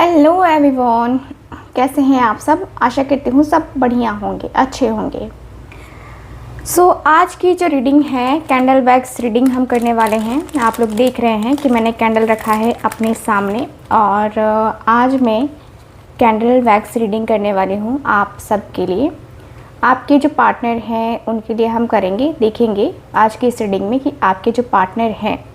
Hello everyone, कैसे हैं आप सब। आशा करती हूँ सब बढ़िया होंगे, अच्छे होंगे। आज की जो रीडिंग है कैंडल वैक्स रीडिंग हम करने वाले हैं। आप लोग देख रहे हैं कि मैंने कैंडल रखा है अपने सामने और आज मैं कैंडल वैक्स रीडिंग करने वाली हूँ आप सब के लिए। आपके जो पार्टनर हैं उनके लिए हम करेंगे, देखेंगे आज की इस रीडिंग में कि आपके जो पार्टनर हैं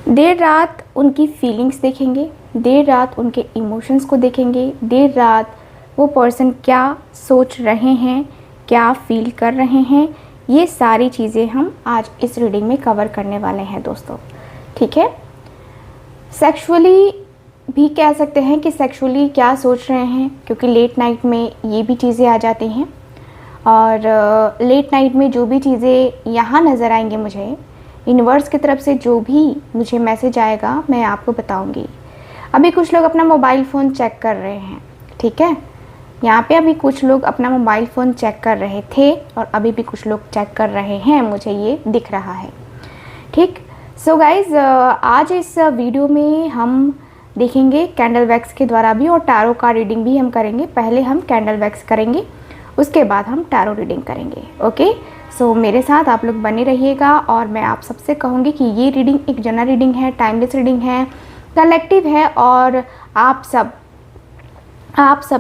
देर रात उनकी फीलिंग्स देखेंगे, देर रात उनके इमोशंस को देखेंगे, देर रात वो पर्सन क्या सोच रहे हैं, क्या फील कर रहे हैं। ये सारी चीज़ें हम आज इस रीडिंग में कवर करने वाले हैं दोस्तों, ठीक है। सेक्सुअली भी कह सकते हैं कि सेक्सुअली क्या सोच रहे हैं, क्योंकि लेट नाइट में ये भी चीज़ें आ जाती हैं और लेट नाइट में जो भी चीज़ें यहाँ नज़र आएंगे मुझे यूनिवर्स की तरफ से जो भी मुझे मैसेज आएगा मैं आपको बताऊंगी। अभी कुछ लोग अपना मोबाइल फ़ोन चेक कर रहे हैं, ठीक है। यहाँ पे अभी कुछ लोग अपना मोबाइल फ़ोन चेक कर रहे थे और अभी भी कुछ लोग चेक कर रहे हैं, मुझे ये दिख रहा है, ठीक। सो गाइज़, आज इस वीडियो में हम देखेंगे कैंडल वैक्स के द्वारा भी और टैरो का रीडिंग भी हम करेंगे। पहले हम कैंडल वैक्स करेंगे, उसके बाद हम टैरो रीडिंग करेंगे, ओके। मेरे साथ आप लोग बने रहिएगा और मैं आप सबसे कहूँगी कि ये रीडिंग एक जनरल रीडिंग है, टाइमलेस रीडिंग है, कलेक्टिव है और आप सब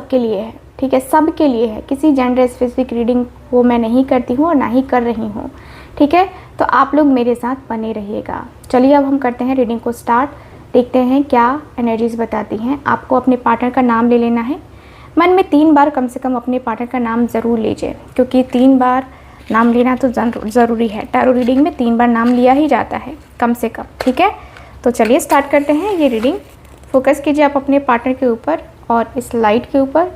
के लिए है, ठीक है, सब के लिए है। किसी जेंडर स्पेसिफिक रीडिंग वो मैं नहीं करती हूँ और ना ही कर रही हूँ, ठीक है। तो आप लोग मेरे साथ बने रहिएगा। चलिए अब हम करते हैं रीडिंग को स्टार्ट, देखते हैं क्या एनर्जीज बताती हैं। आपको अपने पार्टनर का नाम ले लेना है। मन में 3 बार कम से कम अपने पार्टनर का नाम ज़रूर लीजिए, क्योंकि 3 बार नाम लेना तो ज़रूरी है। टैरो रीडिंग में 3 बार नाम लिया ही जाता है कम से कम, ठीक है। तो चलिए स्टार्ट करते हैं ये रीडिंग। फोकस कीजिए आप अपने पार्टनर के ऊपर और इस लाइट के ऊपर।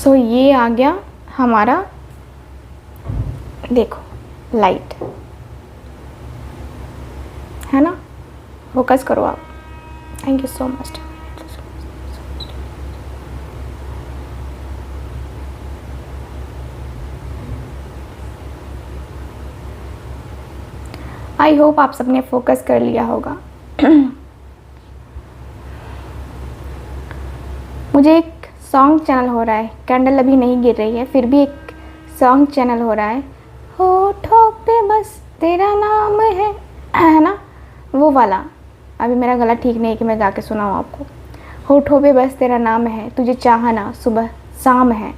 ये आ गया हमारा, देखो लाइट है ना। फोकस करो आप। Thank you so much. I hope आप सबने फोकस कर लिया होगा। मुझे एक सॉन्ग चैनल हो रहा है, कैंडल अभी नहीं गिर रही है, फिर भी एक सॉन्ग चैनल हो रहा है। होठों पे बस तेरा नाम है ना, वो वाला। अभी मेरा गला ठीक नहीं है कि मैं गा के सुनाऊँ आपको। होठों पे बस तेरा नाम है, तुझे चाहना सुबह शाम है।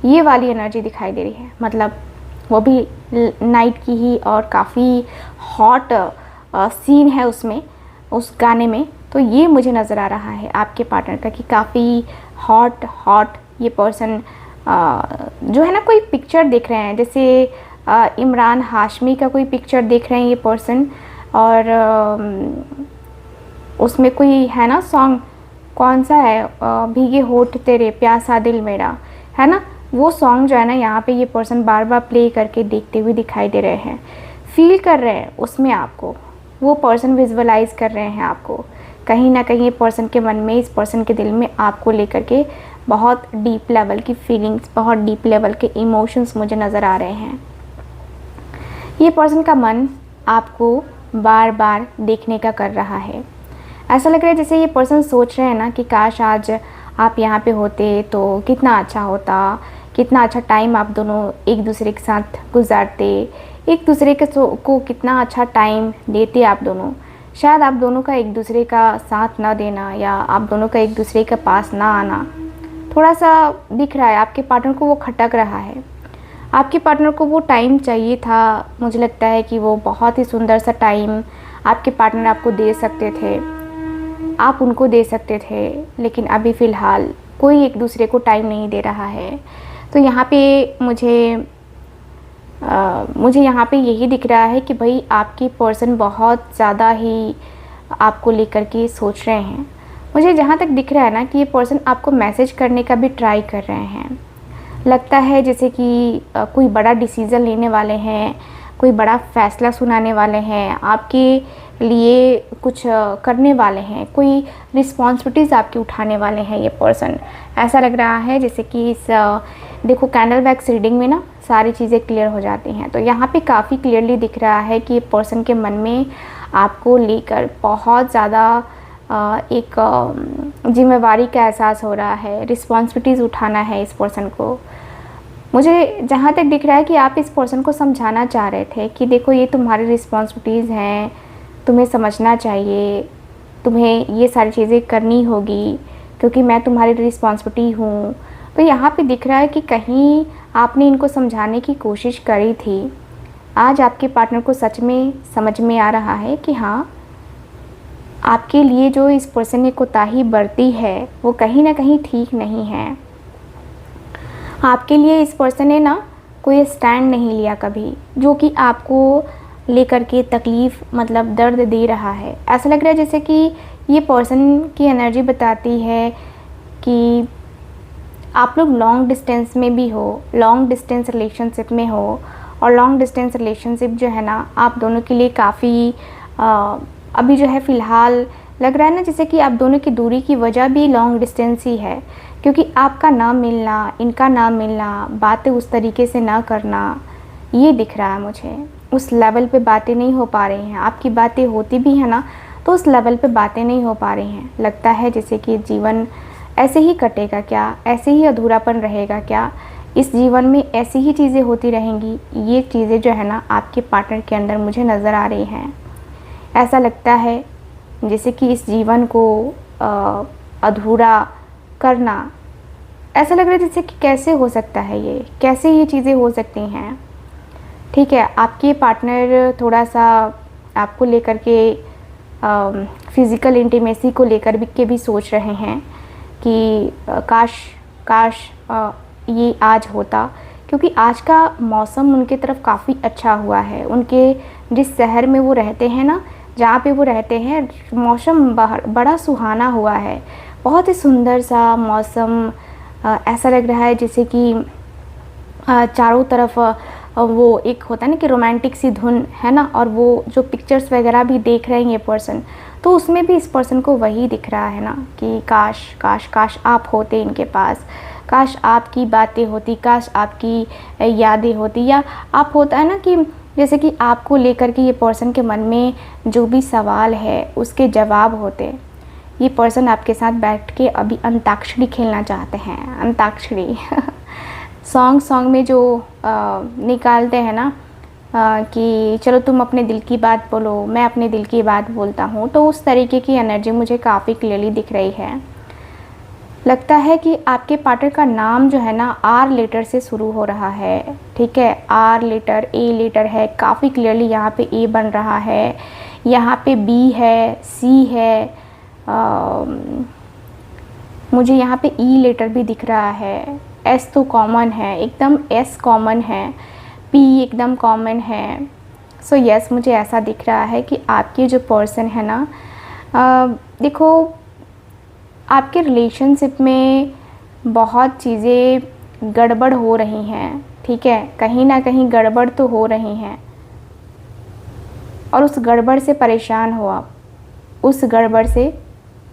ये वाली एनर्जी दिखाई दे रही है, मतलब वो भी नाइट की ही और काफ़ी हॉट सीन है उसमें, उस गाने में। तो ये मुझे नज़र आ रहा है आपके पार्टनर का कि काफ़ी हॉट ये पर्सन जो है ना, कोई पिक्चर देख रहे हैं, जैसे इमरान हाशमी का कोई पिक्चर देख रहे हैं ये पर्सन। और उसमें कोई है ना सॉन्ग, कौन सा है, भीगे होठ तेरे प्यासा दिल मेरा, है ना। वो सॉन्ग जो है ना, यहाँ पे ये पर्सन बार बार प्ले करके देखते हुए दिखाई दे रहे हैं, फील कर रहे हैं उसमें आपको। वो पर्सन विजुअलाइज कर रहे हैं आपको। कहीं ना कहीं ये पर्सन के मन में, इस पर्सन के दिल में आपको लेकर के बहुत डीप लेवल की फीलिंग्स, बहुत डीप लेवल के इमोशंस मुझे नज़र आ रहे हैं। ये पर्सन का मन आपको बार बार देखने का कर रहा है। ऐसा लग रहा है जैसे ये पर्सन सोच रहे हैं ना कि काश आज आप यहाँ पे होते तो कितना अच्छा होता, कितना अच्छा टाइम आप दोनों एक दूसरे के साथ गुजारते, एक दूसरे को कितना अच्छा टाइम देते आप दोनों। शायद आप दोनों का एक दूसरे का साथ ना देना या आप दोनों का एक दूसरे के पास ना आना थोड़ा सा दिख रहा है। आपके पार्टनर को वो खटक रहा है, आपके पार्टनर को वो टाइम चाहिए था। मुझे लगता है कि वो बहुत ही सुंदर सा टाइम आपके पार्टनर आपको दे सकते थे, आप उनको दे सकते थे, लेकिन अभी फ़िलहाल कोई एक दूसरे को टाइम नहीं दे रहा है। तो यहाँ पे मुझे यहाँ पे यही दिख रहा है कि भाई आपकी पर्सन बहुत ज़्यादा ही आपको लेकर के सोच रहे हैं। मुझे जहाँ तक दिख रहा है ना कि ये पर्सन आपको मैसेज करने का भी ट्राई कर रहे हैं। लगता है जैसे कि कोई बड़ा डिसीज़न लेने वाले हैं, कोई बड़ा फ़ैसला सुनाने वाले हैं, आपके लिए कुछ करने वाले हैं, कोई रिस्पॉन्सिबिलिटीज़ आपकी उठाने वाले हैं ये पर्सन। ऐसा लग रहा है जैसे कि इस देखो कैंडल वैक्स रीडिंग में ना सारी चीज़ें क्लियर हो जाती हैं। तो यहाँ पे काफ़ी क्लियरली दिख रहा है कि पर्सन के मन में आपको लेकर बहुत ज़्यादा एक जिम्मेवारी का एहसास हो रहा है, रिस्पॉन्सिबिलिटीज़ उठाना है इस पर्सन को। मुझे जहाँ तक दिख रहा है कि आप इस पर्सन को समझाना चाह रहे थे कि देखो ये तुम्हारी रिस्पॉन्सिबिलिटीज़ हैं, तुम्हें समझना चाहिए, तुम्हें ये सारी चीज़ें करनी होगी क्योंकि मैं तुम्हारी रिस्पॉन्सिबिलिटी हूँ। तो यहाँ पे दिख रहा है कि कहीं आपने इनको समझाने की कोशिश करी थी। आज आपके पार्टनर को सच में समझ में आ रहा है कि हाँ, आपके लिए जो इस पर्सन ने कोताही बरती है वो कहीं ना कहीं ठीक नहीं है। आपके लिए इस पर्सन ने ना कोई स्टैंड नहीं लिया कभी, जो कि आपको लेकर के तकलीफ़ मतलब दर्द दे रहा है। ऐसा लग रहा है जैसे कि ये पर्सन की एनर्जी बताती है कि आप लोग लॉन्ग डिस्टेंस में भी हो, लॉन्ग डिस्टेंस रिलेशनशिप में हो, और लॉन्ग डिस्टेंस रिलेशनशिप जो है ना आप दोनों के लिए काफ़ी अभी जो है फ़िलहाल लग रहा है ना जैसे कि आप दोनों की दूरी की वजह भी लॉन्ग डिस्टेंस ही है, क्योंकि आपका ना मिलना, इनका ना मिलना, बातें उस तरीके से ना करना, ये दिख रहा है मुझे। उस लेवल पे बातें नहीं हो पा रही हैं, आपकी बातें होती भी हैं ना तो उस लेवल पे बातें नहीं हो पा रही हैं। लगता है जैसे कि जीवन ऐसे ही कटेगा क्या, ऐसे ही अधूरापन रहेगा क्या, इस जीवन में ऐसी ही चीज़ें होती रहेंगी। ये चीज़ें जो है ना आपके पार्टनर के अंदर मुझे नज़र आ रही हैं। ऐसा लगता है जैसे कि इस जीवन को अधूरा करना, ऐसा लग रहा है जैसे कि कैसे हो सकता है ये, कैसे ये चीज़ें हो सकती हैं। ठीक है, आपके पार्टनर थोड़ा सा आपको लेकर के फ़िज़िकल इंटीमेसी को लेकर भी सोच रहे हैं कि काश ये आज होता, क्योंकि आज का मौसम उनके तरफ काफ़ी अच्छा हुआ है। उनके जिस शहर में वो रहते हैं ना, जहाँ पे वो रहते हैं, मौसम बाहर बड़ा सुहाना हुआ है, बहुत ही सुंदर सा मौसम। ऐसा लग रहा है जैसे कि चारों तरफ वो एक होता है ना कि रोमांटिक सी धुन है ना, और वो जो पिक्चर्स वगैरह भी देख रहे हैं ये पर्सन, तो उसमें भी इस पर्सन को वही दिख रहा है ना कि काश काश काश आप होते इनके पास, काश आपकी बातें होती, काश आपकी यादें होती, या आप होता है ना कि जैसे कि आपको लेकर के ये पर्सन के मन में जो भी सवाल है उसके जवाब होते। ये पर्सन आपके साथ बैठ के अभी अंताक्षरी खेलना चाहते हैं। अंताक्षरी सॉन्ग में जो निकालते हैं ना कि चलो तुम अपने दिल की बात बोलो, मैं अपने दिल की बात बोलता हूँ, तो उस तरीके की एनर्जी मुझे काफ़ी क्लियरली दिख रही है। लगता है कि आपके पार्टनर का नाम जो है ना आर लेटर से शुरू हो रहा है। ठीक है, आर लेटर, ए लेटर है, काफ़ी क्लियरली यहाँ पे ए बन रहा है, यहाँ पे बी है, सी है, मुझे यहाँ पे ई लेटर भी दिख रहा है, एस तो कॉमन है, एकदम एस कॉमन है, पी एकदम कॉमन है। सो यस, मुझे ऐसा दिख रहा है कि आपके जो पर्सन है ना, देखो आपके रिलेशनशिप में बहुत चीज़ें गड़बड़ हो रही हैं। ठीक है, कहीं ना कहीं गड़बड़ तो हो रही हैं, और उस गड़बड़ से परेशान हो आप, उस गड़बड़ से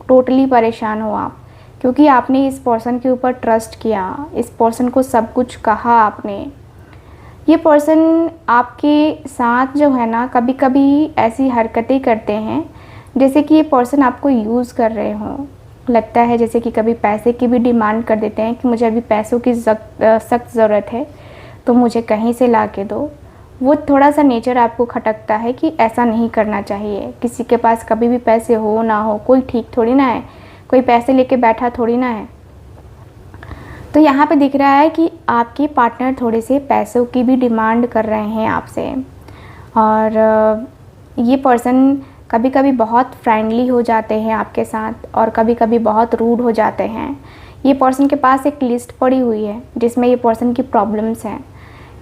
टोटली परेशान हो आप, क्योंकि आपने इस पर्सन के ऊपर ट्रस्ट किया, इस पर्सन को सब कुछ कहा आपने। ये पर्सन आपके साथ जो है ना कभी कभी ऐसी हरकतें करते हैं जैसे कि ये पर्सन आपको यूज़ कर रहे हों। लगता है जैसे कि कभी पैसे की भी डिमांड कर देते हैं कि मुझे अभी पैसों की सख्त ज़रूरत है, तो मुझे कहीं से ला के दो। वो थोड़ा सा नेचर आपको खटकता है कि ऐसा नहीं करना चाहिए, किसी के पास कभी भी पैसे हो ना हो कोई ठीक थोड़ी ना है, कोई पैसे लेके बैठा थोड़ी ना है। तो यहाँ पे दिख रहा है कि आपके पार्टनर थोड़े से पैसों की भी डिमांड कर रहे हैं आपसे, और ये पर्सन कभी कभी बहुत फ्रेंडली हो जाते हैं आपके साथ, और कभी कभी बहुत रूड हो जाते हैं। ये पर्सन के पास एक लिस्ट पड़ी हुई है जिसमें ये पर्सन की प्रॉब्लम्स हैं।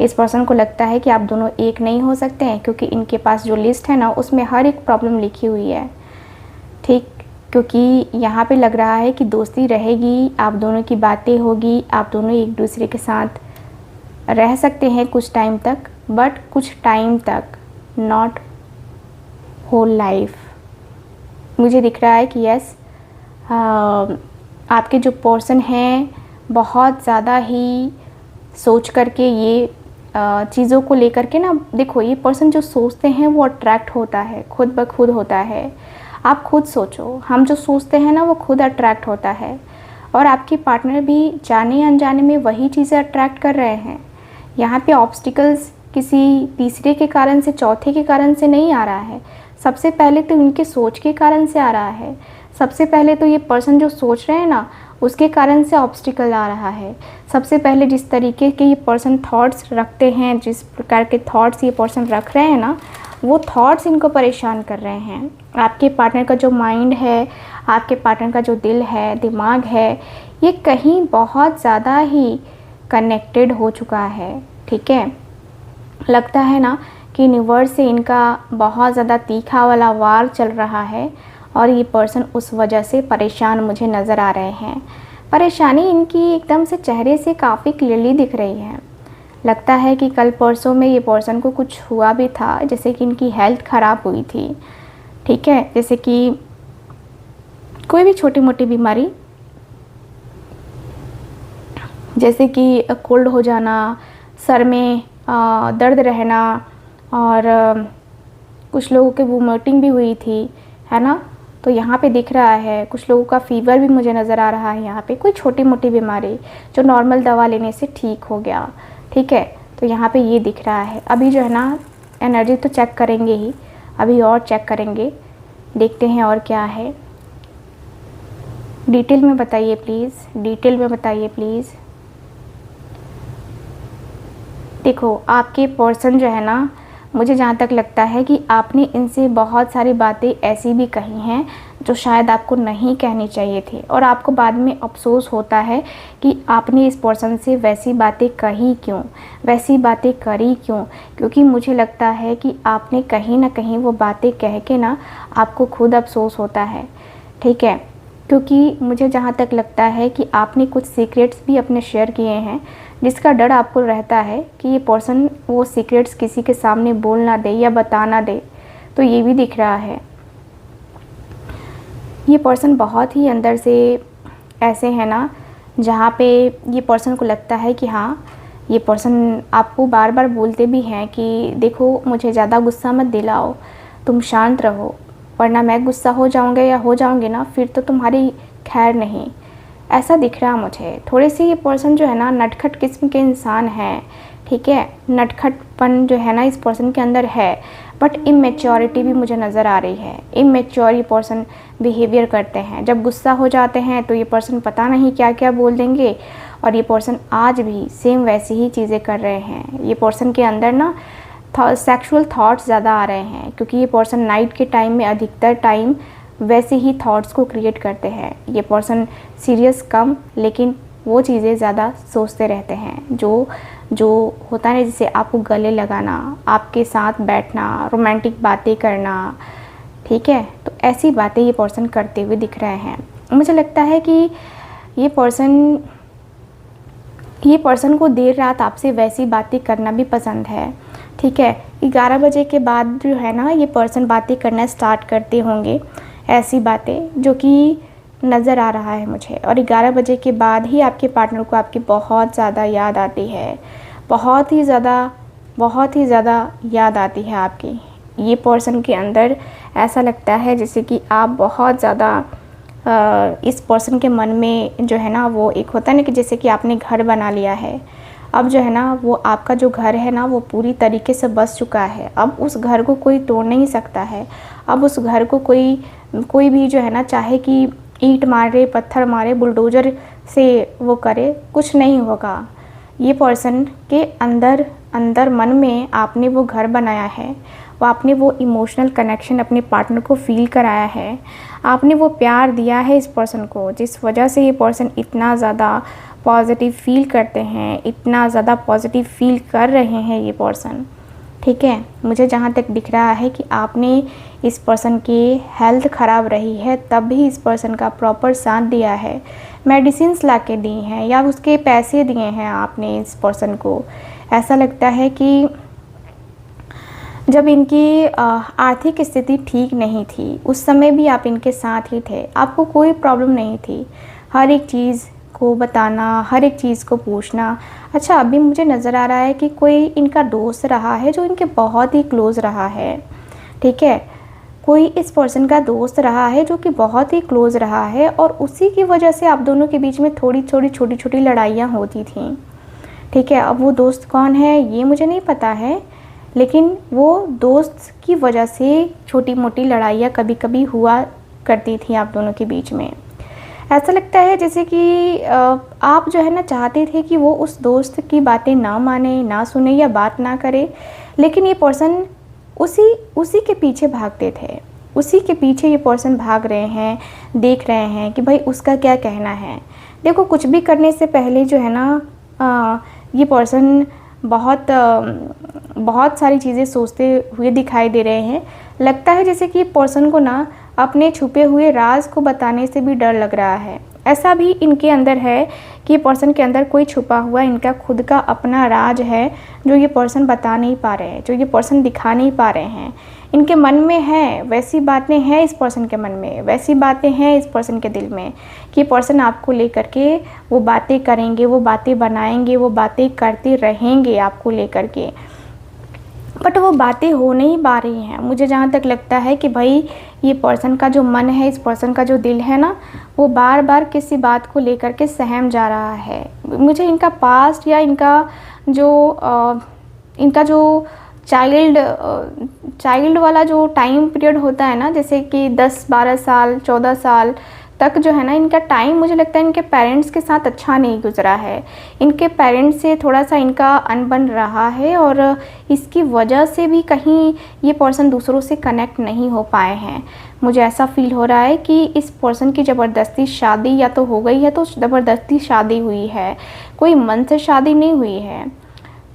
इस पर्सन को लगता है कि आप दोनों एक नहीं हो सकते हैं, क्योंकि इनके पास जो लिस्ट है ना उसमें हर एक प्रॉब्लम लिखी हुई है। ठीक, क्योंकि यहाँ पे लग रहा है कि दोस्ती रहेगी, आप दोनों की बातें होगी, आप दोनों एक दूसरे के साथ रह सकते हैं कुछ टाइम तक, बट कुछ टाइम तक, नॉट होल लाइफ। मुझे दिख रहा है कि यस, आपके जो पर्सन हैं बहुत ज़्यादा ही सोच करके ये चीज़ों को लेकर के ना, देखो ये पर्सन जो सोचते हैं वो अट्रैक्ट होता है, खुद ब खुद होता है। आप खुद सोचो, हम जो सोचते हैं ना वो खुद अट्रैक्ट होता है, और आपके पार्टनर भी जाने अनजाने में वही चीज़ें अट्रैक्ट कर रहे हैं। यहाँ पे ऑब्स्टिकल्स किसी तीसरे के कारण से, चौथे के कारण से नहीं आ रहा है। सबसे पहले तो उनके सोच के कारण से आ रहा है। सबसे पहले तो ये पर्सन जो सोच रहे हैं ना उसके कारण से ऑब्स्टिकल आ रहा है। सबसे पहले जिस तरीके के ये पर्सन थॉट्स रखते हैं, जिस प्रकार के थॉट्स ये पर्सन रख रहे हैं ना, वो थॉट्स इनको परेशान कर रहे हैं। आपके पार्टनर का जो माइंड है, आपके पार्टनर का जो दिल है, दिमाग है, ये कहीं बहुत ज़्यादा ही कनेक्टेड हो चुका है। ठीक है, लगता है ना कि यूनिवर्स से इनका बहुत ज़्यादा तीखा वाला वार चल रहा है, और ये पर्सन उस वजह से परेशान मुझे नज़र आ रहे हैं। परेशानी इनकी एकदम से चेहरे से काफ़ी क्लियरली दिख रही है। लगता है कि कल परसों में ये पर्सन को कुछ हुआ भी था, जैसे कि इनकी हेल्थ ख़राब हुई थी। ठीक है, जैसे कि कोई भी छोटी मोटी बीमारी, जैसे कि कोल्ड हो जाना, सर में दर्द रहना, और कुछ लोगों के वोमिटिंग भी हुई थी, है ना। तो यहाँ पे दिख रहा है कुछ लोगों का फीवर भी मुझे नज़र आ रहा है। यहाँ पे कोई छोटी मोटी बीमारी जो नॉर्मल दवा लेने से ठीक हो गया। ठीक है, तो यहाँ पे ये दिख रहा है। अभी जो है ना एनर्जी तो चेक करेंगे ही, अभी और चेक करेंगे, देखते हैं और क्या है। डिटेल में बताइए प्लीज़, डिटेल में बताइए प्लीज़। देखो आपके पर्सन जो है ना, मुझे जहाँ तक लगता है कि आपने इनसे बहुत सारी बातें ऐसी भी कही हैं जो शायद आपको नहीं कहनी चाहिए थी, और आपको बाद में अफसोस होता है कि आपने इस पर्सन से वैसी बातें कही क्यों, वैसी बातें करी क्यों। क्योंकि मुझे लगता है कि आपने कहीं ना कहीं वो बातें कह के ना आपको खुद अफसोस होता है। ठीक है, क्योंकि मुझे जहाँ तक लगता है कि आपने कुछ सीक्रेट्स भी अपने शेयर किए हैं, जिसका डर आपको रहता है कि ये पर्सन वो सीक्रेट्स किसी के सामने बोल ना दे या बता ना दे। तो ये भी दिख रहा है। ये पर्सन बहुत ही अंदर से ऐसे है ना, जहाँ पे ये पर्सन को लगता है कि हाँ, ये पर्सन आपको बार बार बोलते भी हैं कि देखो मुझे ज़्यादा गुस्सा मत दिलाओ, तुम शांत रहो, वरना मैं गुस्सा हो जाऊँगा या हो जाऊँगी ना, फिर तो तुम्हारी खैर नहीं। ऐसा दिख रहा मुझे। थोड़े से ये पर्सन जो है ना नटखट किस्म के इंसान हैं। ठीक है, नटखटपन जो है ना इस पर्सन के अंदर है, बट इमेच्योरिटी भी मुझे नज़र आ रही है। इमेच्योर ये पर्सन बिहेवियर करते हैं। जब गुस्सा हो जाते हैं तो ये पर्सन पता नहीं क्या क्या बोल देंगे, और ये पर्सन आज भी सेम वैसी ही चीज़ें कर रहे हैं। ये पर्सन के अंदर ना सेक्सुअल थॉट्स ज़्यादा आ रहे हैं, क्योंकि ये पर्सन नाइट के टाइम में अधिकतर टाइम वैसे ही थॉट्स को क्रिएट करते हैं। ये पर्सन सीरियस कम, लेकिन वो चीज़ें ज़्यादा सोचते रहते हैं जो होता है ना, जैसे आपको गले लगाना, आपके साथ बैठना, रोमांटिक बातें करना। ठीक है, तो ऐसी बातें ये पर्सन करते हुए दिख रहे हैं। मुझे लगता है कि ये पर्सन को देर रात आपसे वैसी बातें करना भी पसंद है। ठीक है, 11 बजे के बाद जो है ना ये पर्सन बातें करना स्टार्ट करते होंगे, ऐसी बातें जो कि नज़र आ रहा है मुझे। और 11 बजे के बाद ही आपके पार्टनर को आपकी बहुत ज़्यादा याद आती है, बहुत ही ज़्यादा याद आती है आपकी। ये पर्सन के अंदर ऐसा लगता है जैसे कि आप बहुत ज़्यादा इस पर्सन के मन में जो है ना, वो एक होता है ना कि जैसे कि आपने घर बना लिया है, अब जो है ना वो आपका जो घर है ना वो पूरी तरीके से बस चुका है। अब उस घर को कोई तोड़ नहीं सकता है। अब उस घर को कोई भी जो है ना, चाहे कि ईंट मारे, पत्थर मारे, बुलडोज़र से वो करे, कुछ नहीं होगा। ये पर्सन के अंदर मन में आपने वो घर बनाया है, वो आपने वो इमोशनल कनेक्शन अपने पार्टनर को फील कराया है, आपने वो प्यार दिया है इस पर्सन को, जिस वजह से ये पर्सन इतना ज़्यादा पॉजिटिव फील करते हैं, इतना ज़्यादा पॉजिटिव फील कर रहे हैं ये पर्सन। ठीक है, मुझे जहाँ तक दिख रहा है कि आपने इस पर्सन की हेल्थ ख़राब रही है, तब भी इस पर्सन का प्रॉपर साथ दिया है, मेडिसिन्स ला के दी हैं या उसके पैसे दिए हैं आपने इस पर्सन को। ऐसा लगता है कि जब इनकी आर्थिक स्थिति ठीक नहीं थी, उस समय भी आप इनके साथ ही थे, आपको कोई प्रॉब्लम नहीं थी, हर एक चीज़ को बताना, हर एक चीज़ को पूछना। अच्छा, अभी मुझे नज़र आ रहा है कि कोई इनका दोस्त रहा है जो इनके बहुत ही क्लोज़ रहा है, ठीक है। कोई इस पर्सन का दोस्त रहा है जो कि बहुत ही क्लोज़ रहा है, और उसी की वजह से आप दोनों के बीच में थोड़ी थोड़ी छोटी छोटी लड़ाइयाँ होती थीं, ठीक है। अब वो दोस्त कौन है ये मुझे नहीं पता है, लेकिन वो दोस्त की वजह से छोटी मोटी लड़ाइयाँ कभी कभी हुआ करती थी आप दोनों के बीच में। ऐसा लगता है जैसे कि आप जो है ना चाहते थे कि वो उस दोस्त की बातें ना माने, ना सुने या बात ना करे, लेकिन ये पर्सन उसी के पीछे भागते थे, उसी के पीछे ये पर्सन भाग रहे हैं, देख रहे हैं कि भाई उसका क्या कहना है। देखो, कुछ भी करने से पहले जो है ना ये पर्सन बहुत सारी चीज़ें सोचते हुए दिखाई दे रहे हैं। लगता है जैसे कि पर्सन को ना अपने छुपे हुए राज को बताने से भी डर लग रहा है। ऐसा भी इनके अंदर है कि पर्सन के अंदर कोई छुपा हुआ इनका खुद का अपना राज है जो ये पर्सन बता नहीं पा रहे हैं, जो ये पर्सन दिखा नहीं पा रहे हैं। इनके मन में है, वैसी बातें हैं इस पर्सन के मन में, वैसी बातें हैं इस पर्सन के दिल में कि पर्सन आपको लेकर के वो बातें करेंगे, वो बातें बनाएंगे, वो बातें करते रहेंगे आपको लेकर के, बट वो बातें हो नहीं पा रही हैं। मुझे जहाँ तक लगता है कि भाई ये पर्सन का जो मन है, इस पर्सन का जो दिल है ना, वो बार बार किसी बात को लेकर के सहम जा रहा है। मुझे इनका पास्ट या इनका जो चाइल्ड वाला जो टाइम पीरियड होता है ना, जैसे कि 10-12 साल 14 साल तक जो है ना इनका टाइम, मुझे लगता है इनके पेरेंट्स के साथ अच्छा नहीं गुजरा है। इनके पेरेंट्स से थोड़ा सा इनका अनबन रहा है, और इसकी वजह से भी कहीं ये पर्सन दूसरों से कनेक्ट नहीं हो पाए हैं। मुझे ऐसा फील हो रहा है कि इस पर्सन की ज़बरदस्ती शादी या तो हो गई है, तो ज़बरदस्ती शादी हुई है, कोई मन से शादी नहीं हुई है।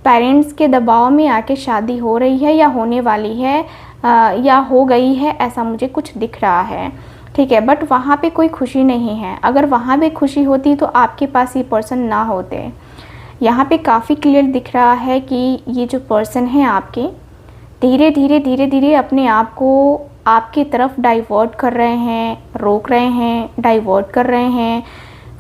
पेरेंट्स के दबाव में आके शादी हो रही है या होने वाली है, या हो गई है, ऐसा मुझे कुछ दिख रहा है, ठीक है। बट वहाँ पे कोई खुशी नहीं है। अगर वहाँ पे खुशी होती तो आपके पास ये पर्सन ना होते। यहाँ पे काफ़ी क्लियर दिख रहा है कि ये जो पर्सन है आपके धीरे धीरे अपने आप को आपकी तरफ डाइवर्ट कर रहे हैं, रोक रहे हैं, डाइवर्ट कर रहे हैं।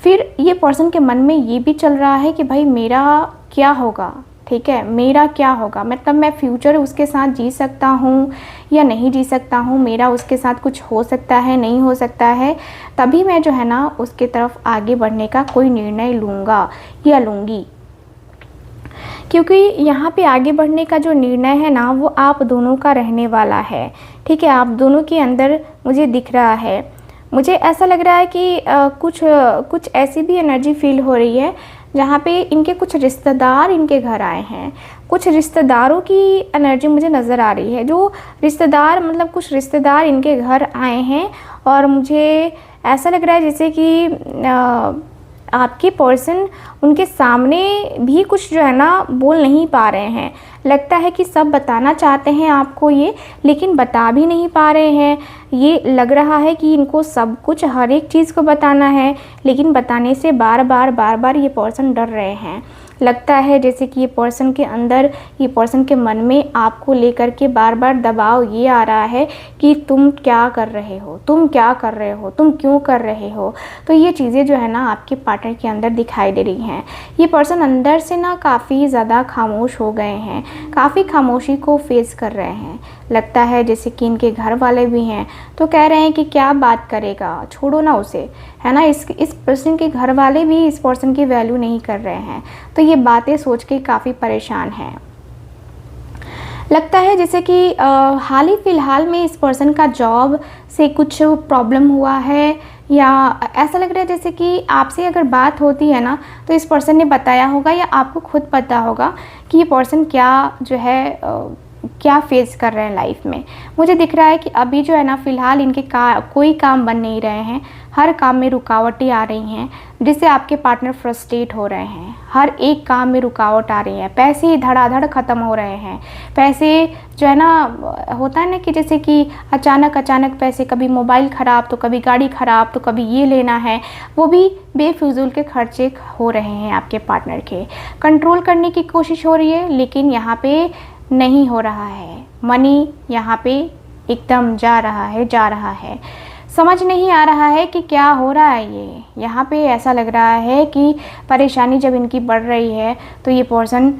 फिर ये पर्सन के मन में ये भी चल रहा है कि भाई मेरा क्या होगा, ठीक है, मेरा क्या होगा, मतलब मैं फ्यूचर उसके साथ जी सकता हूँ या नहीं जी सकता हूँ, मेरा उसके साथ कुछ हो सकता है, नहीं हो सकता है, तभी मैं जो है ना उसके तरफ आगे बढ़ने का कोई निर्णय लूँगा या लूँगी। क्योंकि यहाँ पे आगे बढ़ने का जो निर्णय है ना, वो आप दोनों का रहने वाला है, ठीक है। आप दोनों के अंदर मुझे दिख रहा है, मुझे ऐसा लग रहा है कि कुछ ऐसी भी एनर्जी फील हो रही है जहाँ पे इनके कुछ रिश्तेदार इनके घर आए हैं। कुछ रिश्तेदारों की एनर्जी मुझे नज़र आ रही है, जो रिश्तेदार मतलब कुछ रिश्तेदार इनके घर आए हैं, और मुझे ऐसा लग रहा है जैसे कि आपके पर्सन उनके सामने भी कुछ जो है ना बोल नहीं पा रहे हैं। लगता है कि सब बताना चाहते हैं आपको ये, लेकिन बता भी नहीं पा रहे हैं। ये लग रहा है कि इनको सब कुछ हर एक चीज़ को बताना है, लेकिन बताने से बार बार ये पर्सन डर रहे हैं। लगता है जैसे कि ये पर्सन के अंदर, ये पर्सन के मन में आपको लेकर के बार बार दबाव ये आ रहा है कि तुम क्या कर रहे हो, तुम क्या कर रहे हो, तुम क्यों कर रहे हो। तो ये चीज़ें जो है ना आपके पार्टनर के अंदर दिखाई दे रही हैं। ये पर्सन अंदर से ना काफ़ी ज़्यादा खामोश हो गए हैं, काफ़ी खामोशी को फेस कर रहे हैं। लगता है जैसे कि इनके घर वाले भी हैं तो कह रहे हैं कि क्या बात करेगा, छोड़ो ना उसे, है ना। इस पर्सन के घर वाले भी इस पर्सन की वैल्यू नहीं कर रहे हैं, तो ये बातें सोच के काफ़ी परेशान हैं। लगता है जैसे कि हाल ही फ़िलहाल में इस पर्सन का जॉब से कुछ प्रॉब्लम हुआ है, या ऐसा लग रहा है जैसे कि आपसे अगर बात होती है ना तो इस पर्सन ने बताया होगा या आपको खुद पता होगा कि ये पर्सन क्या जो है क्या फेस कर रहे हैं लाइफ में। मुझे दिख रहा है कि अभी जो है ना फ़िलहाल इनके कोई काम बन नहीं रहे हैं, हर काम में रुकावटें आ रही हैं, जिससे आपके पार्टनर फ्रस्ट्रेट हो रहे हैं। हर एक काम में रुकावट आ रही है, पैसे धड़ाधड़ ख़त्म हो रहे हैं। पैसे जो है ना, होता है ना कि जैसे कि अचानक पैसे, कभी मोबाइल ख़राब तो कभी गाड़ी ख़राब तो कभी ये लेना है, वो भी बेफिजूल के खर्चे हो रहे हैं। आपके पार्टनर के कंट्रोल करने की कोशिश हो रही है, लेकिन यहाँ पे नहीं हो रहा है। मनी यहाँ पे एकदम जा रहा है। समझ नहीं आ रहा है कि क्या हो रहा है। ये यहाँ पे ऐसा लग रहा है कि परेशानी जब इनकी बढ़ रही है तो ये पर्सन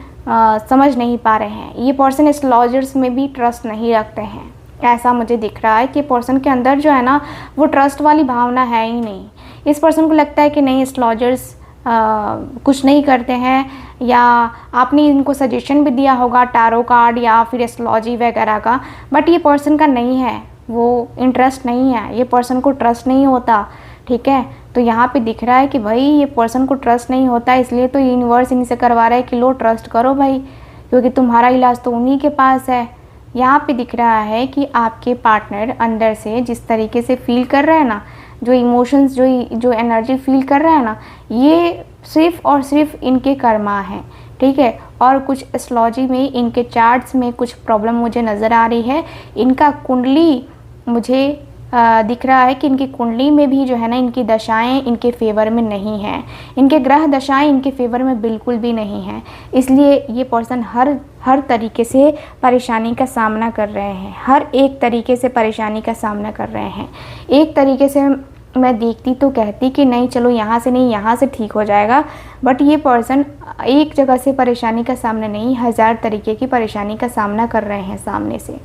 समझ नहीं पा रहे हैं। ये पर्सन एस्ट्रोलॉजर्स में भी ट्रस्ट नहीं रखते हैं। ऐसा मुझे दिख रहा है कि पर्सन के अंदर जो है ना वो ट्रस्ट वाली भावना है ही नहीं। इस पर्सन को लगता है कि नहीं, एस्ट्रोलॉजर्स कुछ नहीं करते हैं, या आपने इनको सजेशन भी दिया होगा टैरो कार्ड या फिर एस्ट्रोलॉजी वगैरह का, बट ये पर्सन का नहीं है, वो इंटरेस्ट नहीं है, ये पर्सन को ट्रस्ट नहीं होता। ठीक है, तो यहाँ पे दिख रहा है कि भाई ये पर्सन को ट्रस्ट नहीं होता, इसलिए तो यूनिवर्स इनसे करवा रहा है कि लो ट्रस्ट करो भाई, क्योंकि तुम्हारा इलाज तो उन्हीं के पास है। यहाँ पे दिख रहा है कि आपके पार्टनर अंदर से जिस तरीके से फील कर रहे हैं ना, जो इमोशंस, जो एनर्जी फील कर रहा है ना, ये सिर्फ़ और सिर्फ इनके कर्मा है। ठीक है, और कुछ एस्ट्रोलॉजी में इनके चार्ट्स में कुछ प्रॉब्लम मुझे नज़र आ रही है। इनका कुंडली मुझे दिख रहा है कि इनकी कुंडली में भी जो है ना, इनकी दशाएं इनके फेवर में नहीं हैं, इनके ग्रह दशाएं इनके फेवर में बिल्कुल भी नहीं हैं। इसलिए ये पर्सन हर तरीके से परेशानी का सामना कर रहे हैं, हर एक तरीके से परेशानी का सामना कर रहे हैं। एक तरीके से मैं देखती तो कहती कि नहीं चलो यहाँ से नहीं, यहाँ से ठीक हो जाएगा, बट ये पर्सन एक जगह से परेशानी का सामना नहीं, 1000 तरीके की परेशानी का सामना कर रहे हैं सामने से।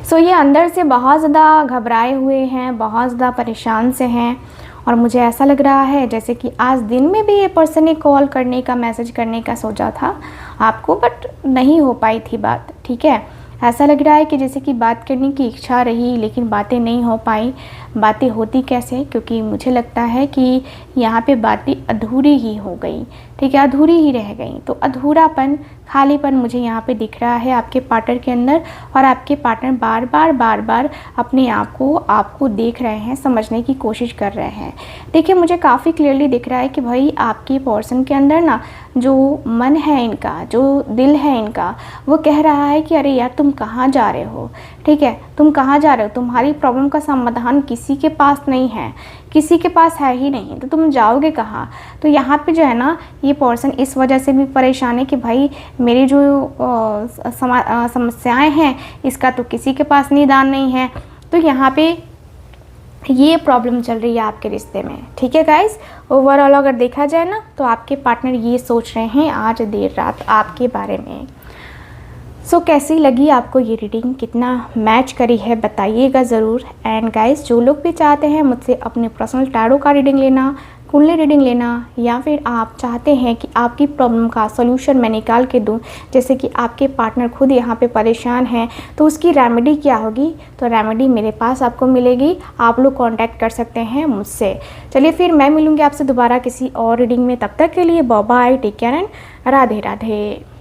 सो ये अंदर से बहुत ज़्यादा घबराए हुए हैं, बहुत ज़्यादा परेशान से हैं, और मुझे ऐसा लग रहा है जैसे कि आज दिन में भी ये पर्सन ने कॉल करने का, मैसेज करने का सोचा था आपको, बट नहीं हो पाई थी बात। ठीक है, ऐसा लग रहा है कि जैसे कि बात करने की इच्छा रही लेकिन बातें नहीं हो पाई। बातें होती कैसे, क्योंकि मुझे लगता है कि यहाँ पे बातें अधूरी ही हो गई। ठीक है, अधूरी ही रह गई। तो अधूरापन, खालीपन मुझे यहाँ पे दिख रहा है आपके पार्टनर के अंदर, और आपके पार्टनर बार बार अपने आप को आपको देख रहे हैं, समझने की कोशिश कर रहे हैं। देखिए, मुझे काफ़ी क्लियरली दिख रहा है कि भाई आपके पर्सन के अंदर ना जो मन है इनका, जो दिल है इनका, वो कह रहा है कि अरे यार तुम कहाँ जा रहे हो। ठीक है, तुम कहाँ जा रहे हो, तुम्हारी प्रॉब्लम का समाधान किसी के पास नहीं है, किसी के पास है ही नहीं, तो तुम जाओगे कहाँ। तो यहाँ पे जो है ना, ये पर्सन इस वजह से भी परेशान है कि भाई मेरी जो समस्याएं हैं इसका तो किसी के पास निदान नहीं है। तो यहाँ पे ये प्रॉब्लम चल रही है आपके रिश्ते में। ठीक है गाइस, ओवरऑल अगर देखा जाए ना तो आपके पार्टनर ये सोच रहे हैं आज देर रात आपके बारे में। सो कैसी लगी आपको ये रीडिंग, कितना मैच करी है बताइएगा ज़रूर। एंड गाइस, जो लोग भी चाहते हैं मुझसे अपने पर्सनल टैरो का रीडिंग लेना, कुंडली रीडिंग लेना, या फिर आप चाहते हैं कि आपकी प्रॉब्लम का सॉल्यूशन मैं निकाल के दूं, जैसे कि आपके पार्टनर खुद यहाँ पे परेशान हैं, तो उसकी रेमेडी क्या होगी, तो रेमेडी मेरे पास आपको मिलेगी। आप लोग कांटेक्ट कर सकते हैं मुझसे। चलिए फिर मैं मिलूँगी आपसे दोबारा किसी और रीडिंग में। तब तक के लिए bye bye, take care and Radhe Radhe.